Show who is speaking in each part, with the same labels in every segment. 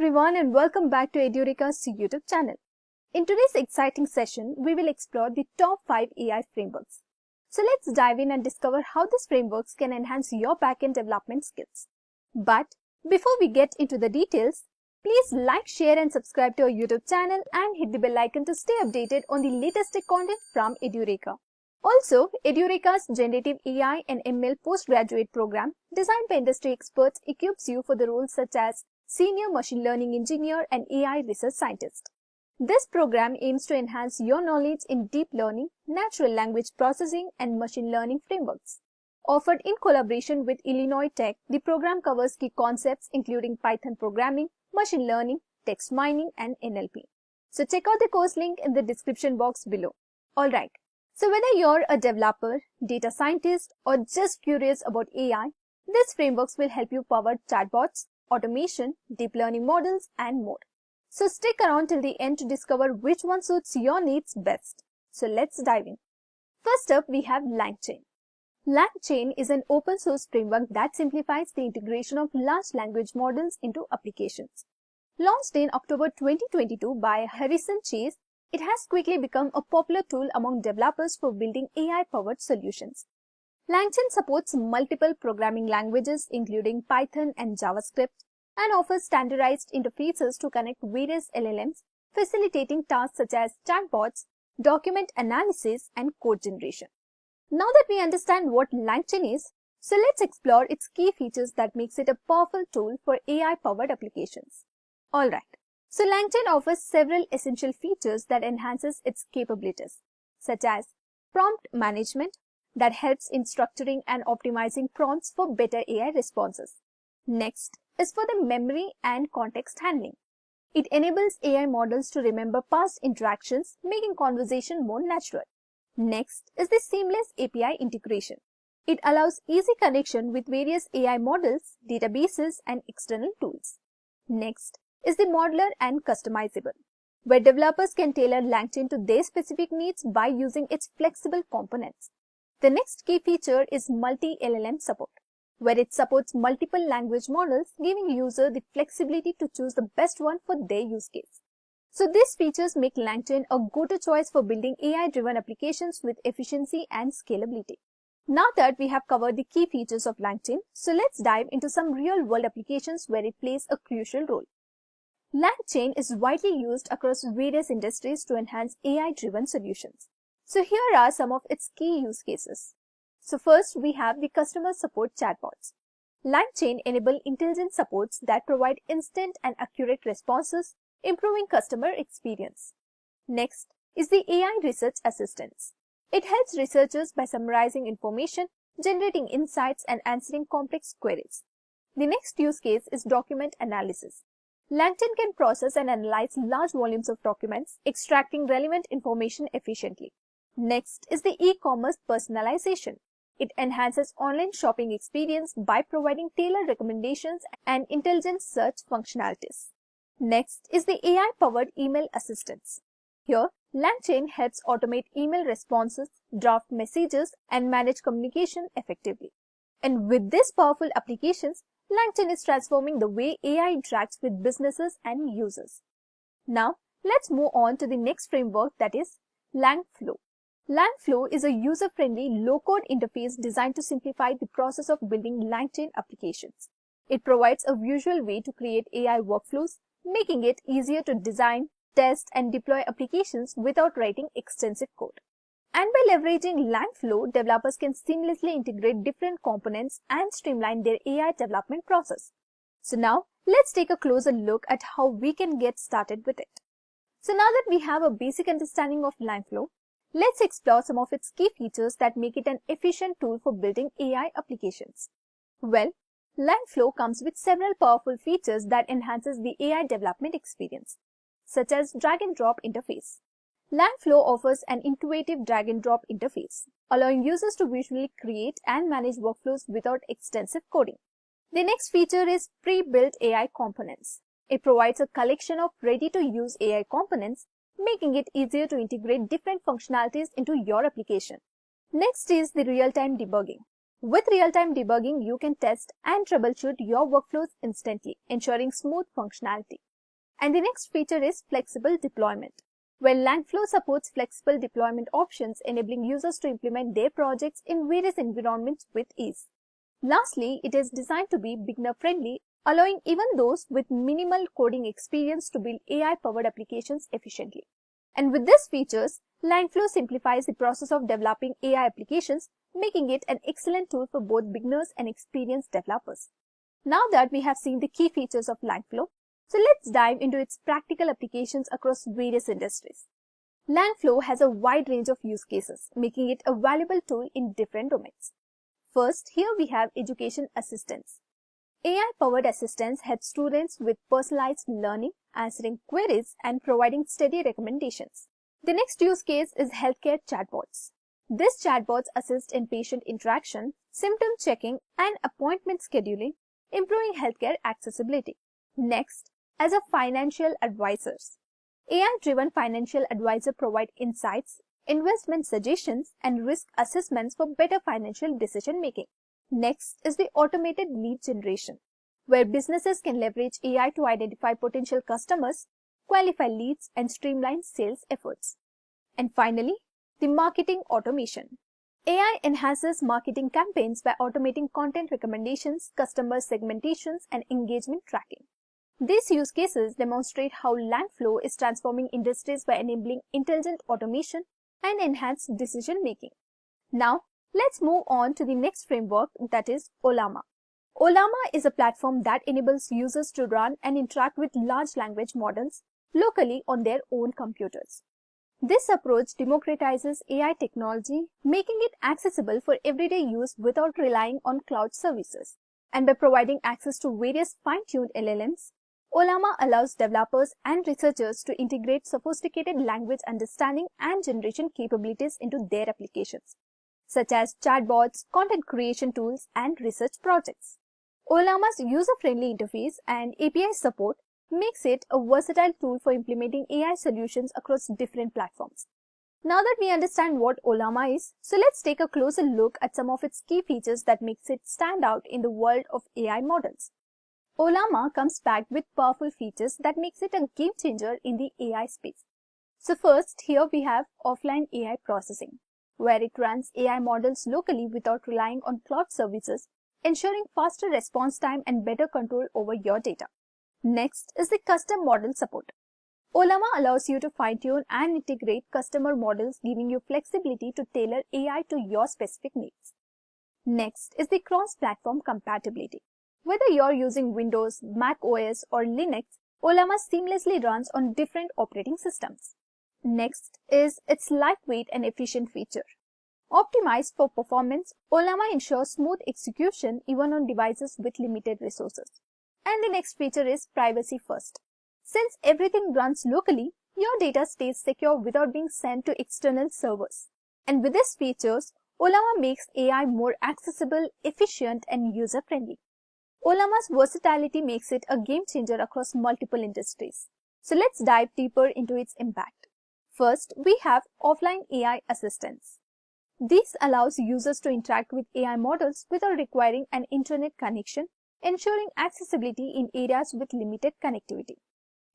Speaker 1: everyone and welcome back to Edureka's YouTube channel. In today's exciting session, we will explore the top 5 AI frameworks. So let's dive in and discover how these frameworks can enhance your backend development skills. But before we get into the details, please like, share and subscribe to our YouTube channel and hit the bell icon to stay updated on the latest tech content from Edureka. Also, Edureka's Generative AI and ML postgraduate program designed by industry experts equips you for the roles such as Senior Machine Learning Engineer and AI Research Scientist. This program aims to enhance your knowledge in deep learning, natural language processing and machine learning frameworks. Offered in collaboration with Illinois Tech, the program covers key concepts including Python programming, machine learning, text mining and NLP. So check out the course link in the description box below. Alright, so whether you're a developer, data scientist or just curious about AI, these frameworks will help you power chatbots, automation, deep learning models and more. So stick around till the end to discover which one suits your needs best. So let's dive in. First up, we have LangChain. LangChain is an open source framework that simplifies the integration of large language models into applications. Launched in October 2022 by Harrison Chase, it has quickly become a popular tool among developers for building AI-powered solutions. LangChain supports multiple programming languages including Python and JavaScript and offers standardized interfaces to connect various LLMs, facilitating tasks such as chatbots, document analysis, and code generation. Now that we understand what LangChain is, so let's explore its key features that makes it a powerful tool for AI-powered applications. Alright, so LangChain offers several essential features that enhances its capabilities, such as prompt management that helps in structuring and optimizing prompts for better AI responses. Next is for the memory and context handling. It enables AI models to remember past interactions, making conversation more natural. Next is the seamless API integration. It allows easy connection with various AI models, databases, and external tools. Next is the modular and customizable, where developers can tailor LangChain to their specific needs by using its flexible components. The next key feature is multi-LLM support, where it supports multiple language models, giving user the flexibility to choose the best one for their use case. So these features make LangChain a go-to choice for building AI-driven applications with efficiency and scalability. Now that we have covered the key features of LangChain, so let's dive into some real-world applications where it plays a crucial role. LangChain is widely used across various industries to enhance AI-driven solutions. So here are some of its key use cases. So first, we have the customer support chatbots. LangChain enable intelligent supports that provide instant and accurate responses, improving customer experience. Next is the AI research assistants. It helps researchers by summarizing information, generating insights, and answering complex queries. The next use case is document analysis. LangChain can process and analyze large volumes of documents, extracting relevant information efficiently. Next is the e-commerce personalization. It enhances online shopping experience by providing tailored recommendations and intelligent search functionalities. Next is the AI-powered email assistants. Here, LangChain helps automate email responses, draft messages, and manage communication effectively. And with these powerful applications, LangChain is transforming the way AI interacts with businesses and users. Now, let's move on to the next framework, that is LangFlow. LangFlow is a user-friendly, low-code interface designed to simplify the process of building LangChain applications. It provides a visual way to create AI workflows, making it easier to design, test, and deploy applications without writing extensive code. And by leveraging LangFlow, developers can seamlessly integrate different components and streamline their AI development process. So now, let's take a closer look at how we can get started with it. So now that we have a basic understanding of LangFlow, let's explore some of its key features that make it an efficient tool for building AI applications. Well, LangFlow comes with several powerful features that enhances the AI development experience, such as drag and drop interface. LangFlow offers an intuitive drag and drop interface, allowing users to visually create and manage workflows without extensive coding. The next feature is pre-built AI components. It provides a collection of ready-to-use AI components, making it easier to integrate different functionalities into your application. Next is the real-time debugging. With real-time debugging, you can test and troubleshoot your workflows instantly, ensuring smooth functionality. And the next feature is flexible deployment, where 𝐓𝐿angFlow supports flexible deployment options, enabling users to implement their projects in various environments with ease. Lastly, it is designed to be beginner-friendly, allowing even those with minimal coding experience to build AI-powered applications efficiently. And with these features, 𝐓𝐿angFlow simplifies the process of developing AI applications, making it an excellent tool for both beginners and experienced developers. Now that we have seen the key features of 𝐓𝐿angFlow, so let's dive into its practical applications across various industries. 𝐓𝐿angFlow has a wide range of use cases, making it a valuable tool in different domains. First, here we have education assistants. AI-powered assistants help students with personalized learning, answering queries, and providing steady recommendations. The next use case is healthcare chatbots. These chatbots assist in patient interaction, symptom checking, and appointment scheduling, improving healthcare accessibility. Next, as a financial advisors. AI-driven financial advisors provide insights, investment suggestions, and risk assessments for better financial decision-making. Next is the automated lead generation, where businesses can leverage AI to identify potential customers, qualify leads, and streamline sales efforts. And finally, the marketing automation. AI enhances marketing campaigns by automating content recommendations, customer segmentations, and engagement tracking. These use cases demonstrate how 𝐿angFlow is transforming industries by enabling intelligent automation and enhanced decision-making. Now, let's move on to the next framework, that is 𝐿AMA. 𝐿AMA is a platform that enables users to run and interact with large language models locally on their own computers. This approach democratizes AI technology, making it accessible for everyday use without relying on cloud services. And by providing access to various fine-tuned LLMs, 𝐿AMA allows developers and researchers to integrate sophisticated language understanding and generation capabilities into their applications, such as chatbots, content creation tools, and research projects. 𝐿AMA's user-friendly interface and API support makes it a versatile tool for implementing AI solutions across different platforms. Now that we understand what 𝐿AMA is, so let's take a closer look at some of its key features that makes it stand out in the world of AI models. 𝐿AMA comes packed with powerful features that makes it a game changer in the AI space. So first, here we have offline AI processing, where it runs AI models locally without relying on cloud services, ensuring faster response time and better control over your data. Next is the custom model support. 𝐿AMA allows you to fine-tune and integrate customer models, giving you flexibility to tailor AI to your specific needs. Next is the cross-platform compatibility. Whether you're using Windows, Mac OS, or Linux, 𝐿AMA seamlessly runs on different operating systems. Next is its lightweight and efficient feature. Optimized for performance, 𝐿AMA ensures smooth execution even on devices with limited resources. And the next feature is privacy first. Since everything runs locally, your data stays secure without being sent to external servers. And with these features, 𝐿AMA makes AI more accessible, efficient, and user-friendly. 𝐿AMA's versatility makes it a game changer across multiple industries. So let's dive deeper into its impact. First, we have offline AI assistants. This allows users to interact with AI models without requiring an internet connection, ensuring accessibility in areas with limited connectivity.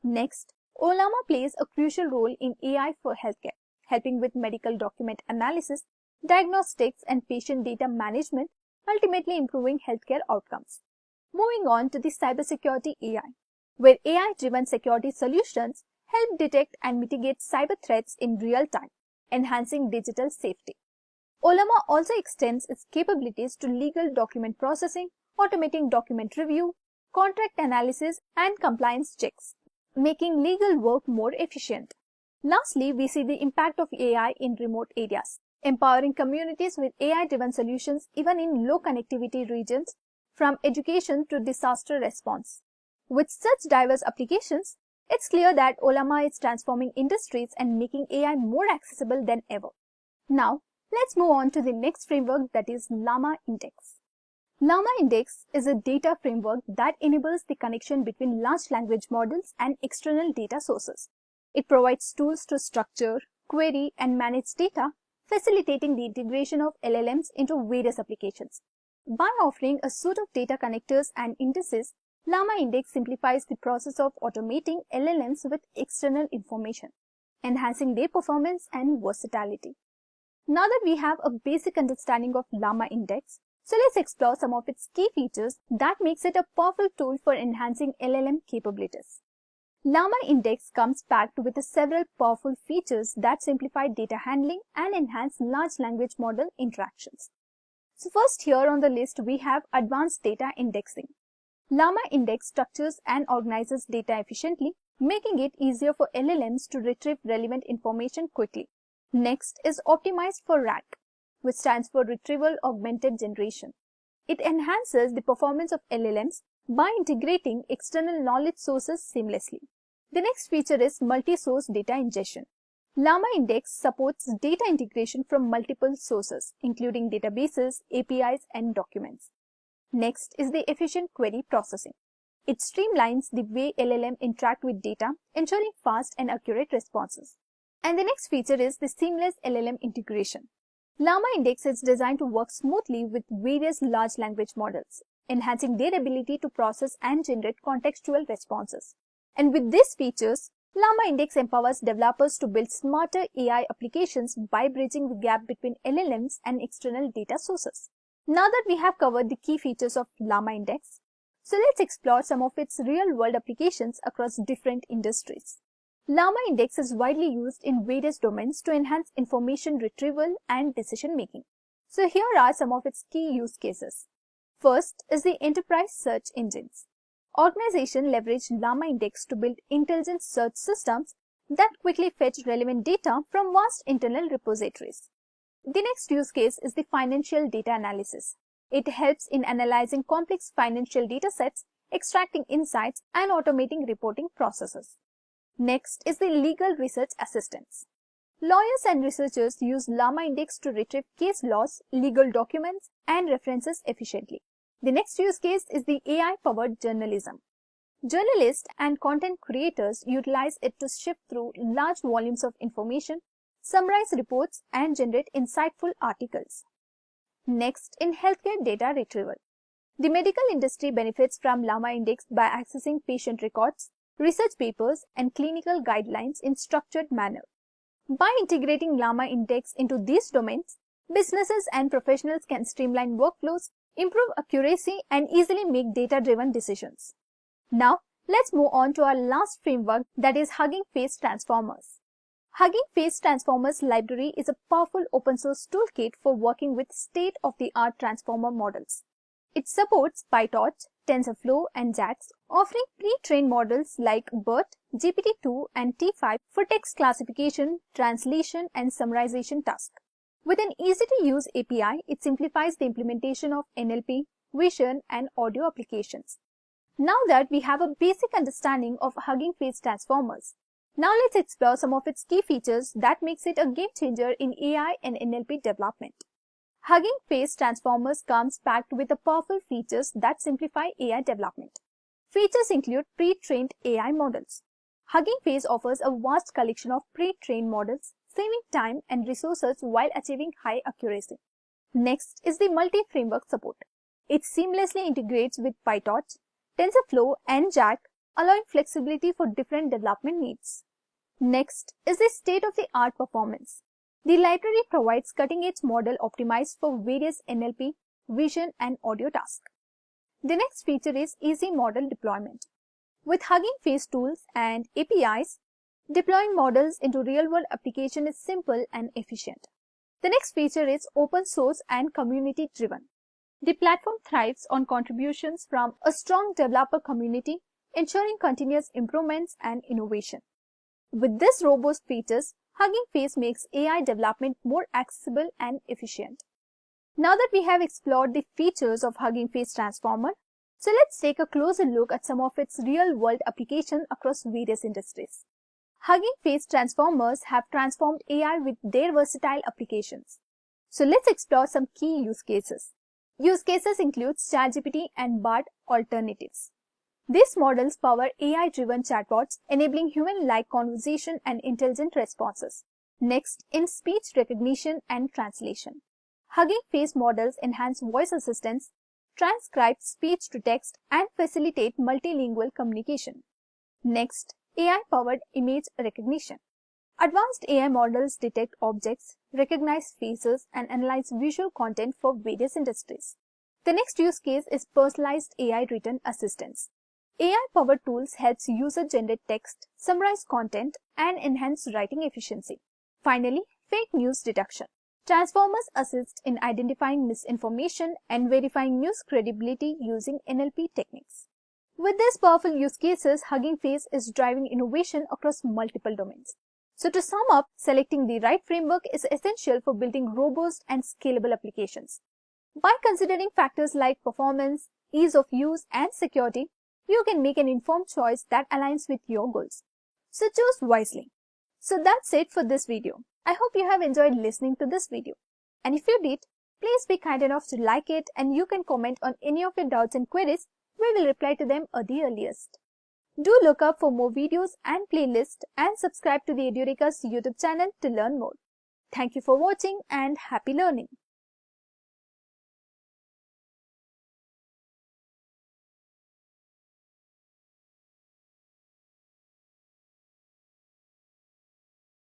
Speaker 1: Next, 𝐿AMA plays a crucial role in AI for healthcare, helping with medical document analysis, diagnostics, and patient data management, ultimately improving healthcare outcomes. Moving on to the cybersecurity AI, where AI-driven security solutions help detect and mitigate cyber threats in real time, enhancing digital safety. 𝐿AMA also extends its capabilities to legal document processing, automating document review, contract analysis, and compliance checks, making legal work more efficient. Lastly, we see the impact of AI in remote areas, empowering communities with AI-driven solutions even in low connectivity regions, from education to disaster response. With such diverse applications, it's clear that 𝐿AMA is transforming industries and making AI more accessible than ever. Now, let's move on to the next framework, that is llama Index. llama Index is a data framework that enables the connection between large language models and external data sources. It provides tools to structure, query, and manage data, facilitating the integration of LLMs into various applications. By offering a suite of data connectors and indices, Llama Index simplifies the process of automating LLMs with external information, enhancing their performance and versatility. Now that we have a basic understanding of Llama Index, so let's explore some of its key features that makes it a powerful tool for enhancing LLM capabilities. Llama Index comes packed with several powerful features that simplify data handling and enhance large language model interactions. So first, here on the list we have advanced data indexing. Llama Index structures and organizes data efficiently, making it easier for LLMs to retrieve relevant information quickly. Next is optimized for RAG, which stands for Retrieval Augmented Generation. It enhances the performance of LLMs by integrating external knowledge sources seamlessly. The next feature is multi-source data ingestion. Llama Index supports data integration from multiple sources, including databases, APIs, and documents. Next is the efficient query processing. It streamlines the way LLM interact with data, ensuring fast and accurate responses. And the next feature is the seamless LLM integration. Llama Index is designed to work smoothly with various large language models, enhancing their ability to process and generate contextual responses. And with these features, Llama Index empowers developers to build smarter AI applications by bridging the gap between LLMs and external data sources. Now that we have covered the key features of Llama Index, so let's explore some of its real-world applications across different industries. Llama Index is widely used in various domains to enhance information retrieval and decision-making. So here are some of its key use cases. First is the enterprise search engines. Organizations leverage Llama Index to build intelligent search systems that quickly fetch relevant data from vast internal repositories. The next use case is the financial data analysis. It helps in analyzing complex financial data sets, extracting insights, and automating reporting processes. Next is the legal research assistance. Lawyers and researchers use Llama Index to retrieve case laws, legal documents, and references efficiently. The next use case is the AI-powered journalism. Journalists and content creators utilize it to sift through large volumes of information, summarize reports, and generate insightful articles. Next, in healthcare data retrieval. The medical industry benefits from Llama Index by accessing patient records, research papers, and clinical guidelines in structured manner. By integrating Llama Index into these domains, businesses and professionals can streamline workflows, improve accuracy, and easily make data-driven decisions. Now, let's move on to our last framework, that is Hugging Face Transformers. Hugging Face Transformers library is a powerful open source toolkit for working with state-of-the-art transformer models. It supports PyTorch, TensorFlow, and JAX, offering pre-trained models like BERT, GPT-2, and T5 for text classification, translation, and summarization tasks. With an easy-to-use API, it simplifies the implementation of NLP, vision, and audio applications. Now that we have a basic understanding of Hugging Face Transformers, now let's explore some of its key features that makes it a game changer in AI and NLP development. Hugging Face Transformers comes packed with the powerful features that simplify AI development. Features include pre-trained AI models. Hugging Face offers a vast collection of pre-trained models, saving time and resources while achieving high accuracy. Next is the multi-framework support. It seamlessly integrates with PyTorch, TensorFlow, and JAX, allowing flexibility for different development needs. Next is the state-of-the-art performance. The library provides cutting-edge model optimized for various NLP, vision, and audio tasks. The next feature is easy model deployment. With Hugging Face tools and APIs, deploying models into real-world application is simple and efficient. The next feature is open source and community-driven. The platform thrives on contributions from a strong developer community, ensuring continuous improvements and innovation. With these robust features, Hugging Face makes AI development more accessible and efficient. Now that we have explored the features of Hugging Face Transformer, so let's take a closer look at some of its real-world applications across various industries. Hugging Face Transformers have transformed AI with their versatile applications. So let's explore some key use cases. Use cases include ChatGPT and BART alternatives. These models power AI-driven chatbots, enabling human-like conversation and intelligent responses. Next, in speech recognition and translation. Hugging Face models enhance voice assistance, transcribe speech to text, and facilitate multilingual communication. Next, AI-powered image recognition. Advanced AI models detect objects, recognize faces, and analyze visual content for various industries. The next use case is personalized AI written assistance. AI-powered tools helps user-generate text, summarize content, and enhance writing efficiency. Finally, fake news detection. Transformers assist in identifying misinformation and verifying news credibility using NLP techniques. With these powerful use cases, Hugging Face is driving innovation across multiple domains. So to sum up, selecting the right framework is essential for building robust and scalable applications. By considering factors like performance, ease of use, and security, you can make an informed choice that aligns with your goals. So choose wisely. So that's it for this video. I hope you have enjoyed listening to this video. And if you did, please be kind enough to like it, and you can comment on any of your doubts and queries. We will reply to them at the earliest. Do look up for more videos and playlists and subscribe to the Edureka's YouTube channel to learn more. Thank you for watching and happy learning.